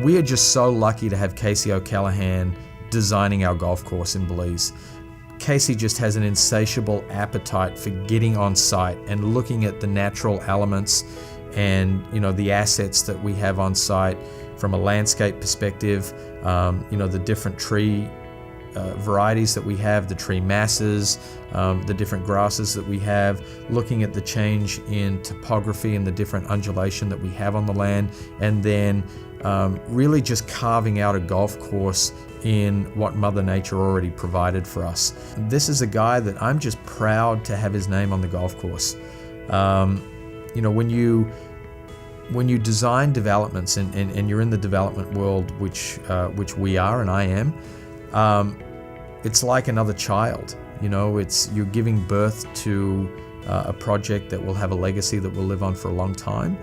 We are just so lucky to have Casey O'Callaghan designing our golf course in Belize. Casey just has an insatiable appetite for getting on site and looking at the natural elements and the assets that we have on site from a landscape perspective, the different tree varieties that we have, the tree masses, the different grasses that we have, looking at the change in topography and the different undulation that we have on the land, and then really just carving out a golf course in what Mother Nature already provided for us. This is a guy that I'm just proud to have his name on the golf course. When you design developments and you're in the development world, which we are and I am, it's like another child. You're giving birth to a project that will have a legacy that will live on for a long time.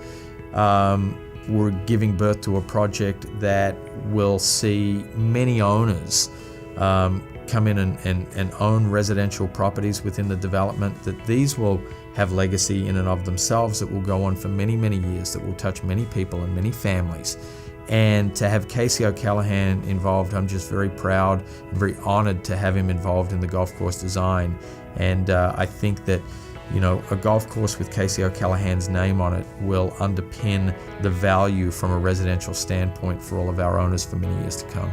We're giving birth to a project that will see many owners come in and own residential properties within the development, that these will have legacy in and of themselves that will go on for many, many years, that will touch many people and many families. And to have Casey O'Callaghan involved, I'm just very proud and very honored to have him involved in the golf course design. And I think that a golf course with Casey O'Callaghan's name on it will underpin the value from a residential standpoint for all of our owners for many years to come.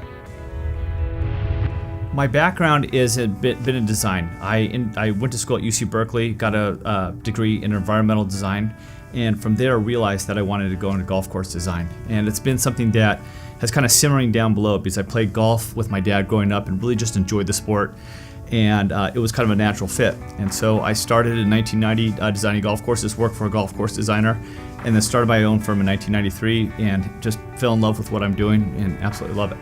My background is a bit in design. I went to school at UC Berkeley, got a degree in environmental design, and from there realized that I wanted to go into golf course design. And it's been something that has kind of simmering down below because I played golf with my dad growing up and really just enjoyed the sport. And it was kind of a natural fit. And so I started in 1990 designing golf courses, worked for a golf course designer, and then started my own firm in 1993 and just fell in love with what I'm doing and absolutely love it.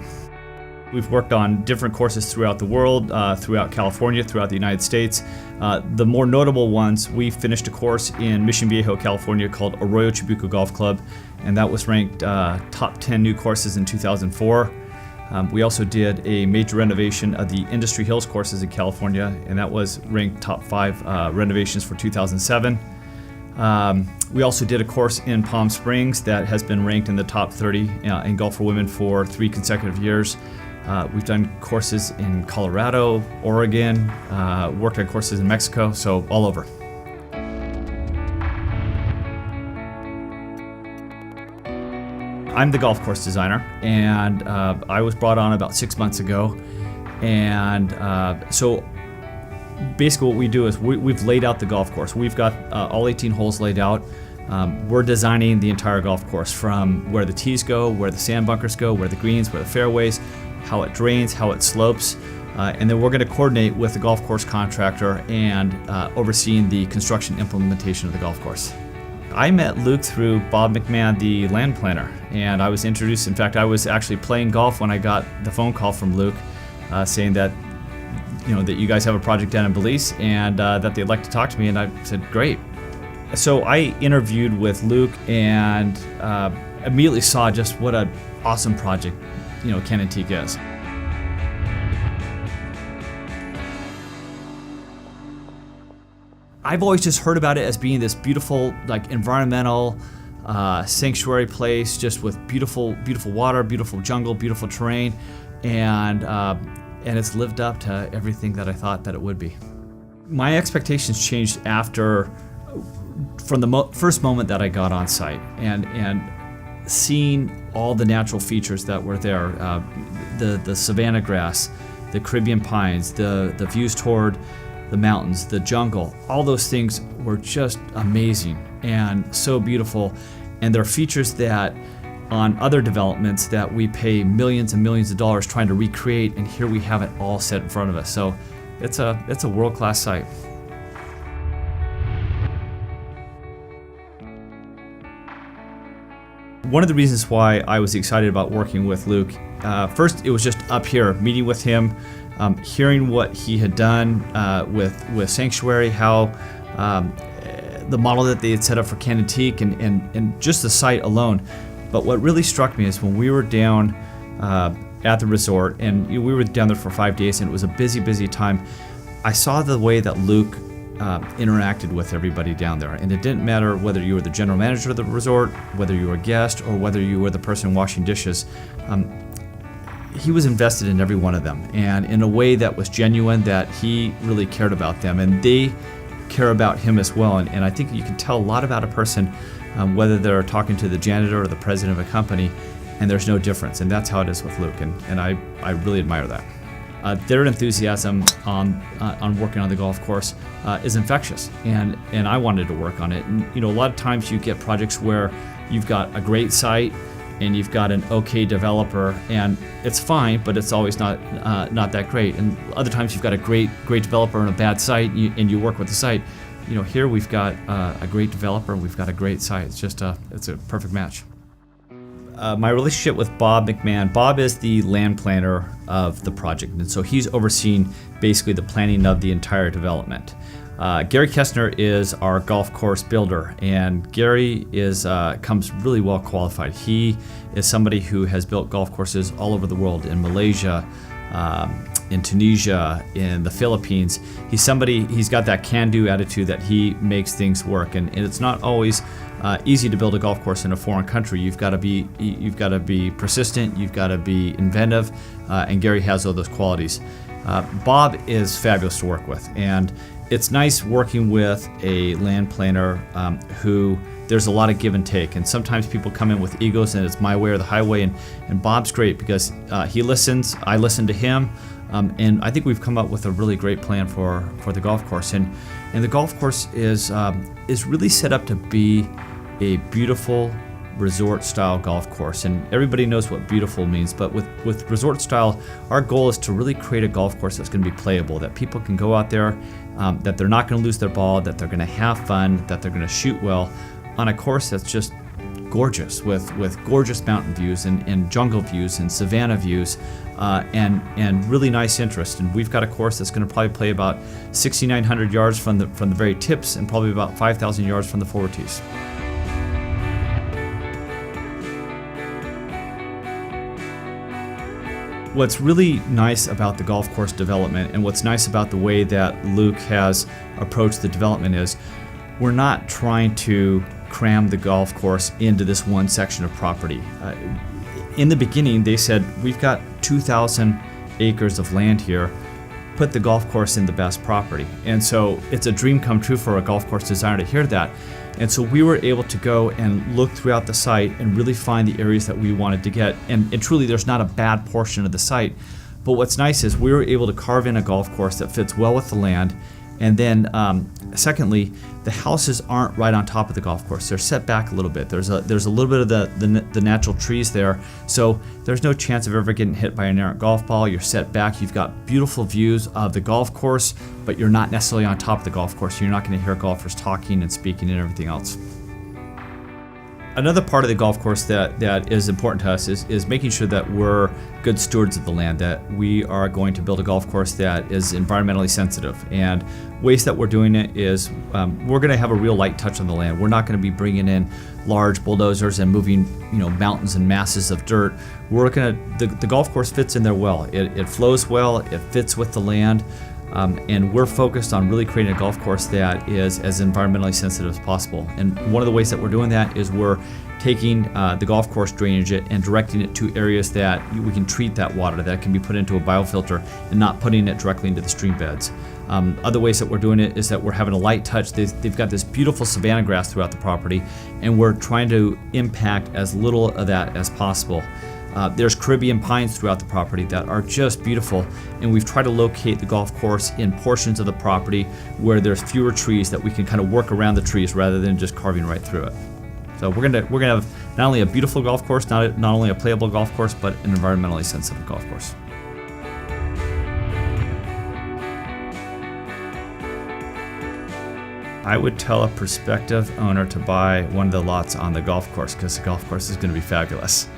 We've worked on different courses throughout the world, throughout California, throughout the United States. The more notable ones, we finished a course in Mission Viejo, California called Arroyo Chibuco Golf Club, and that was ranked top 10 new courses in 2004. We also did a major renovation of the Industry Hills courses in California, and that was ranked top 5 renovations for 2007. We also did a course in Palm Springs that has been ranked in the top 30 in golf for women for 3 consecutive years. We've done courses in Colorado, Oregon, worked on courses in Mexico, so all over. I'm the golf course designer, and I was brought on about 6 months ago. And so basically what we do is we've laid out the golf course. We've got all 18 holes laid out. We're designing the entire golf course from where the tees go, where the sand bunkers go, where the greens, where the fairways, how it drains, how it slopes. And then we're going to coordinate with the golf course contractor and overseeing the construction implementation of the golf course. I met Luke through Bob McMahon, the land planner, and I was introduced. In fact, I was actually playing golf when I got the phone call from Luke saying that that you guys have a project down in Belize and that they'd like to talk to me, and I said, great. So I interviewed with Luke and immediately saw just what an awesome project Kanantik is. I've always just heard about it as being this beautiful, environmental sanctuary place, just with beautiful water, beautiful jungle, beautiful terrain, and it's lived up to everything that I thought that it would be. My expectations changed from the first moment that I got on site, and seeing all the natural features that were there, the savanna grass, the Caribbean pines, the views toward the mountains, the jungle, all those things were just amazing and so beautiful. And there are features that on other developments that we pay millions and millions of dollars trying to recreate, and here we have it all set in front of us. So it's a world-class site. One of the reasons why I was excited about working with Luke, first it was just up here, meeting with him, hearing what he had done with Sanctuary, how the model that they had set up for Kanantik, and just the site alone. But what really struck me is when we were down at the resort, and we were down there for 5 days, and it was a busy time, I saw the way that Luke interacted with everybody down there. And it didn't matter whether you were the general manager of the resort, whether you were a guest, or whether you were the person washing dishes. He was invested in every one of them, and in a way that was genuine, that he really cared about them, and they care about him as well. And I think you can tell a lot about a person, whether they're talking to the janitor or the president of a company, and there's no difference. And that's how it is with Luke, and I really admire that. Their enthusiasm on working on the golf course is infectious, and I wanted to work on it. And a lot of times you get projects where you've got a great site and you've got an okay developer, and it's fine, but it's always not that great. And other times you've got a great developer and a bad site, and you work with the site. Here we've got a great developer, we've got a great site. It's a perfect match. My relationship with Bob McMahon. Bob is the land planner of the project, and so he's overseeing basically the planning of the entire development. Gary Kestner is our golf course builder, and Gary comes really well qualified. He is somebody who has built golf courses all over the world, in Malaysia, in Tunisia, in the Philippines. He's got that can-do attitude that he makes things work, and it's not always easy to build a golf course in a foreign country. You've got to be persistent, you've got to be inventive, and Gary has all those qualities. Bob is fabulous to work with, and it's nice working with a land planner who there's a lot of give and take, and sometimes people come in with egos and it's my way or the highway, and Bob's great because he listens, I listen to him, and I think we've come up with a really great plan for the golf course, and the golf course is really set up to be a beautiful resort style golf course, and everybody knows what beautiful means, but with resort style, our goal is to really create a golf course that's going to be playable, that people can go out there, that they're not going to lose their ball, that they're going to have fun, that they're going to shoot well on a course that's just gorgeous, with gorgeous mountain views and jungle views and savanna views, and really nice interest. And we've got a course that's going to probably play about 6,900 yards from the very tips, and probably about 5,000 yards from the forward tees. What's really nice about the golf course development, and what's nice about the way that Luke has approached the development, is we're not trying to cram the golf course into this one section of property. In the beginning, they said, we've got 2,000 acres of land here, put the golf course in the best property. And so it's a dream come true for a golf course designer to hear that. And so we were able to go and look throughout the site and really find the areas that we wanted to get. And truly, there's not a bad portion of the site. But what's nice is we were able to carve in a golf course that fits well with the land. And then secondly, the houses aren't right on top of the golf course. They're set back a little bit. There's a little bit of the natural trees there. So there's no chance of ever getting hit by an errant golf ball. You're set back. You've got beautiful views of the golf course, but you're not necessarily on top of the golf course. You're not going to hear golfers talking and speaking and everything else. Another part of the golf course that is important to us is making sure that we're good stewards of the land, that we are going to build a golf course that is environmentally sensitive. And ways that we're doing it is we're going to have a real light touch on the land. We're not going to be bringing in large bulldozers and moving mountains and masses of dirt. The golf course fits in there well. It flows well, it fits with the land. And we're focused on really creating a golf course that is as environmentally sensitive as possible. And one of the ways that we're doing that is we're taking the golf course drainage and directing it to areas that we can treat that water, that can be put into a biofilter, and not putting it directly into the stream beds. Other ways that we're doing it is that we're having a light touch. They've got this beautiful savanna grass throughout the property, and we're trying to impact as little of that as possible. There's Caribbean pines throughout the property that are just beautiful, and we've tried to locate the golf course in portions of the property where there's fewer trees, that we can kind of work around the trees rather than just carving right through it. So we're gonna have not only a beautiful golf course, not only a playable golf course, but an environmentally sensitive golf course. I would tell a prospective owner to buy one of the lots on the golf course, because the golf course is going to be fabulous.